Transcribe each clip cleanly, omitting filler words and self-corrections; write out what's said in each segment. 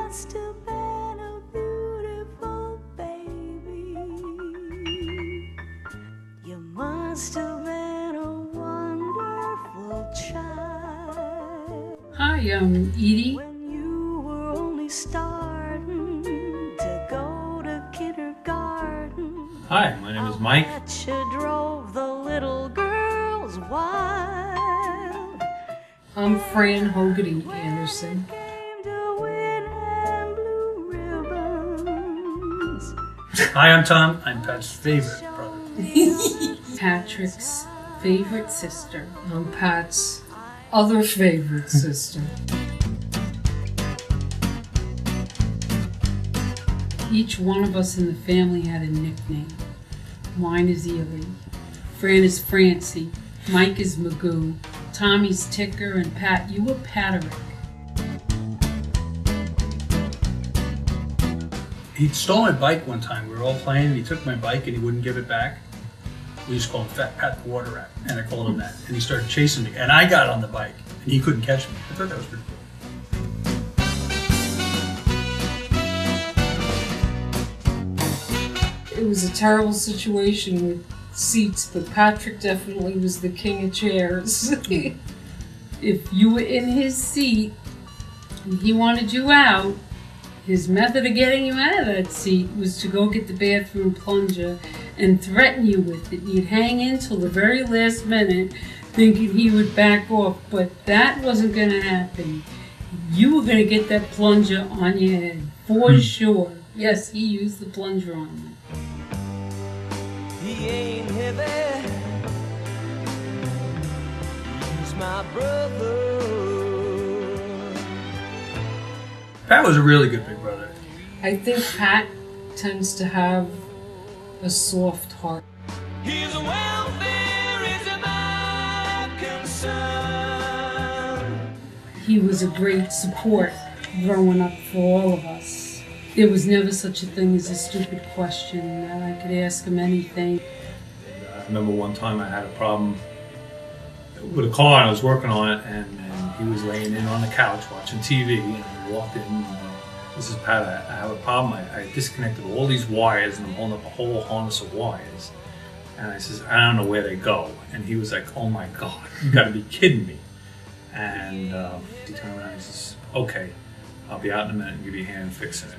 must have been a beautiful baby. You must have been a wonderful child. Hi, I'm Edie. When you were only starting to go to kindergarten. Hi, my name is Mike. I bet you drove the little girls wild. I'm Fran Hogarty Anderson. Came to win and blue ribbons. Hi, I'm Tom. I'm Pat's favorite brother. Patrick's favorite sister. I'm Pat's other favorite sister. Each one of us in the family had a nickname. Mine is Ely. Fran is Francie. Mike is Magoo. Tommy's Ticker, and Pat, you were Patrick. He stole my bike one time. We were all playing, and he took my bike and he wouldn't give it back. We used to call him Fat Pat the Water Rat, and I called him that. And he started chasing me, and I got on the bike, and he couldn't catch me. I thought that was pretty cool. It was a terrible situation with seats, but Patrick definitely was the king of chairs. If you were in his seat and he wanted you out, his method of getting you out of that seat was to go get the bathroom plunger and threaten you with it. You'd hang in till the very last minute thinking he would back off, but that wasn't going to happen. You were going to get that plunger on your head, for sure. Yes, he used the plunger on you. He ain't heavy. He's my brother. Pat was a really good big brother. I think Pat tends to have a soft heart. His welfare is my concern. He was a great support growing up for all of us. There was never such a thing as a stupid question. I could ask him anything. I remember one time I had a problem with a car and I was working on it, and he was laying in on the couch watching TV, and I walked in and this is Pat, I have a problem. I disconnected all these wires and I'm holding up a whole harness of wires. And I says, I don't know where they go. And he was like, oh my God, you gotta be kidding me. And he turned around and he says, okay, I'll be out in a minute and give you a hand fixing it.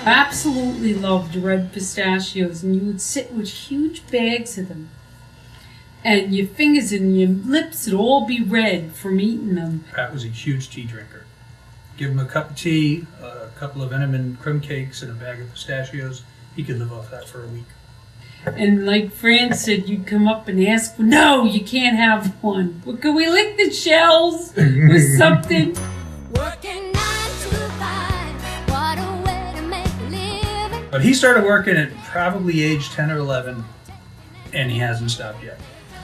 Absolutely loved red pistachios, and you would sit with huge bags of them. And your fingers and your lips would all be red from eating them. Pat was a huge tea drinker. Give him a cup of tea, a couple of Entenmann crumb cakes, and a bag of pistachios. He could live off that for a week. And like Fran said, you'd come up and ask, no, you can't have one. Well, can we lick the shells or something? Working 9 to 5, what a way to make a living. But he started working at probably age 10 or 11, and he hasn't stopped yet.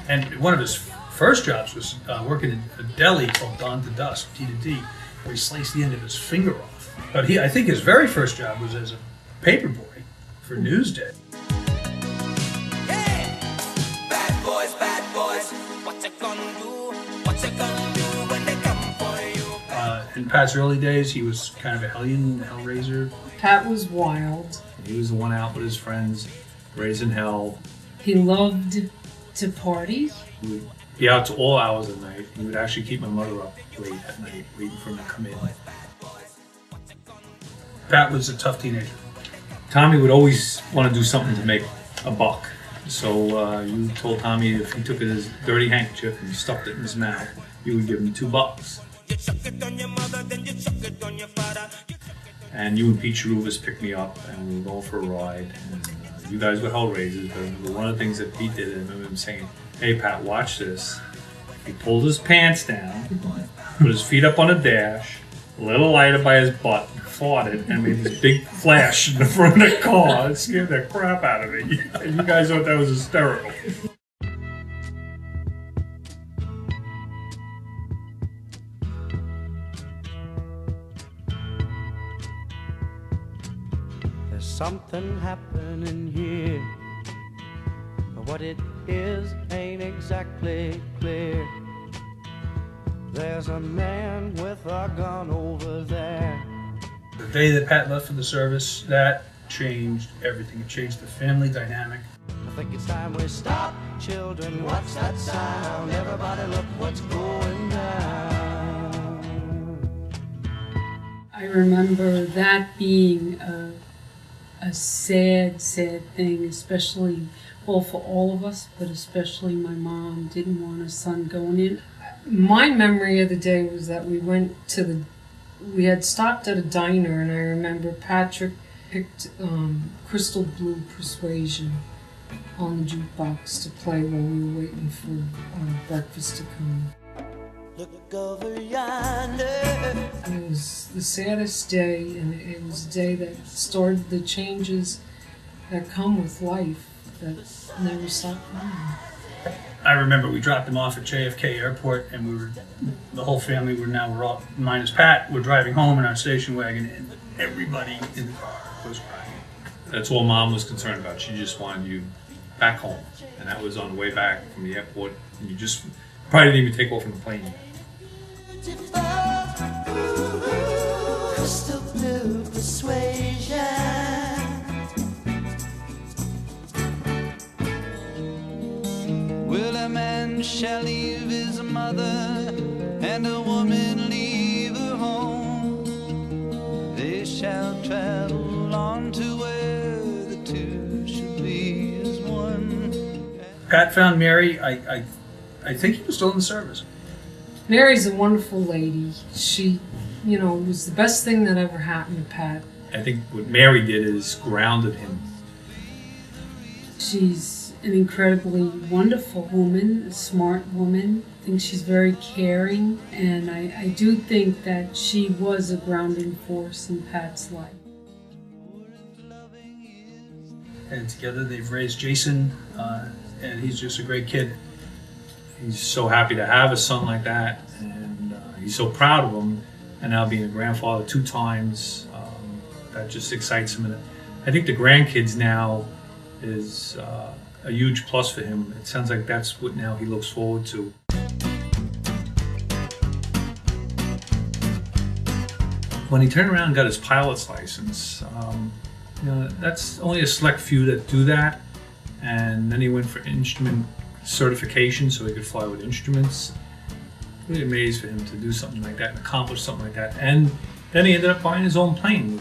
And one of his first jobs was working in a deli called Dawn to Dusk, T to D, where he sliced the end of his finger off. But I think his very first job was as a paper boy for Newsday. Hey! Bad boys, what you gonna do? What you gonna do when they come for you? In Pat's early days, he was kind of a hellion, hellraiser. Pat was wild. He was the one out with his friends, raising hell. He loved to party. He would be out to all hours of the night. He would actually keep my mother up late at night, waiting for him to come in. Pat was a tough teenager. Tommy would always want to do something to make a buck. So you told Tommy if he took his dirty handkerchief and stuffed it in his mouth, you would give him $2. You chuck it on your mother, then you chuck it on your father. And you and Pete Cheruvas picked me up, and we were going for a ride. And you guys were hellraisers, but I remember one of the things that Pete did, I remember him saying, hey Pat, watch this. He pulled his pants down, put his feet up on a dash, lit a lighter by his butt, farted, and made this big flash in the front of the car. It scared the crap out of me. And you guys thought that was hysterical. There's something happening here. What it is ain't exactly clear. There's a man with a gun over there. The day that Pat left for the service, that changed everything. It changed the family dynamic. I think it's time we stop. Children, watch that sound. Everybody look what's going down. I remember that being a sad, sad thing, especially, well, for all of us, but especially my mom didn't want her son going in. My memory of the day was that we had stopped at a diner, and I remember Patrick picked Crystal Blue Persuasion on the jukebox to play while we were waiting for breakfast to come. Look over yonder. It was the saddest day, and it was a day that started the changes that come with life that never stop coming. I remember we dropped him off at JFK Airport, and the whole family we're all, minus Pat, we're driving home in our station wagon, and everybody in the car was crying. That's all Mom was concerned about. She just wanted you back home, and that was on the way back from the airport. And you just probably didn't even take off from the plane yet. Crystal Blue Persuasion. Will a man shall leave his mother, and a woman leave her home? They shall travel on to where the two should be as one. Pat found Mary. I think he was still in the service. Mary's a wonderful lady. She, was the best thing that ever happened to Pat. I think what Mary did is grounded him. She's an incredibly wonderful woman, a smart woman. I think she's very caring, and I do think that she was a grounding force in Pat's life. And together they've raised Jason, and he's just a great kid. He's so happy to have a son like that, and he's so proud of him. And now being a grandfather 2 times, that just excites him. And I think the grandkids now is a huge plus for him. It sounds like that's what now he looks forward to. When he turned around and got his pilot's license, that's only a select few that do that. And then he went for instrument certification so he could fly with instruments. Really amazed for him to do something like that and accomplish something like that. And then he ended up buying his own plane.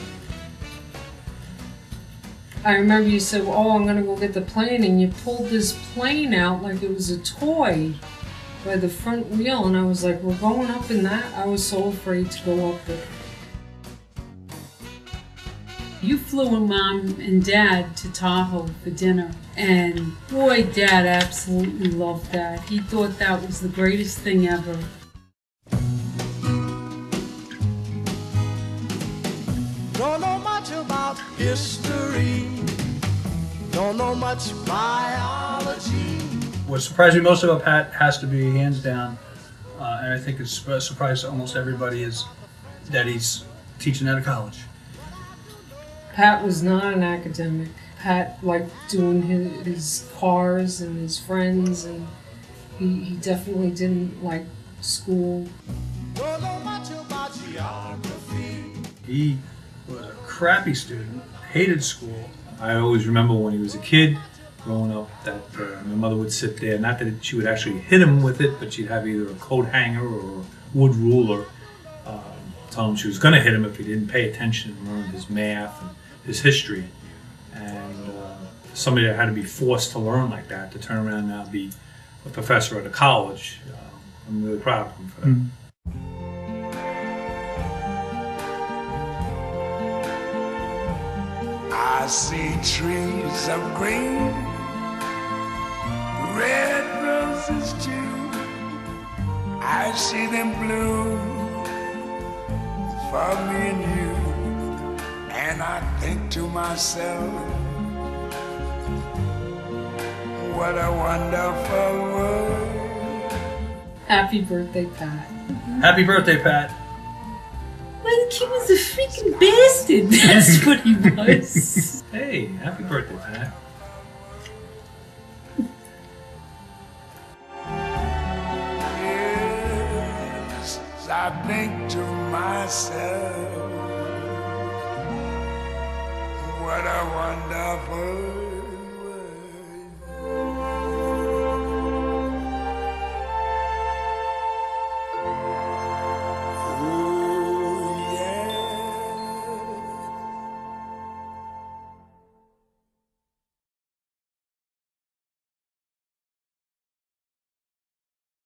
I remember you said, I'm going to go get the plane, and you pulled this plane out like it was a toy by the front wheel, and I was like, we're going up in that? I was so afraid to go up there. You flew with Mom and Dad to Tahoe for dinner, and boy, Dad absolutely loved that. He thought that was the greatest thing ever. Don't know much about history. Don't know much biology. What surprised me most about Pat has to be, hands down, and I think it's a surprise to almost everybody, is that he's teaching at a college. Pat was not an academic. Pat liked doing his cars and his friends, and he definitely didn't like school. Don't know much about geography. He was a crappy student, hated school. I always remember when he was a kid, growing up, that my mother would sit there, not that she would actually hit him with it, but she'd have either a coat hanger or a wood ruler, tell him she was going to hit him if he didn't pay attention and learn his math and his history. And somebody that had to be forced to learn like that, to turn around and now be a professor at a college, I'm really proud of him for that. Mm-hmm. I see trees of green, red roses too. I see them bloom for me and you. And I think to myself, what a wonderful world. Happy birthday, Pat. Happy birthday, Pat. Like, he was a freaking bastard. That's what he was. Hey, happy birthday, Pat. what a wonderful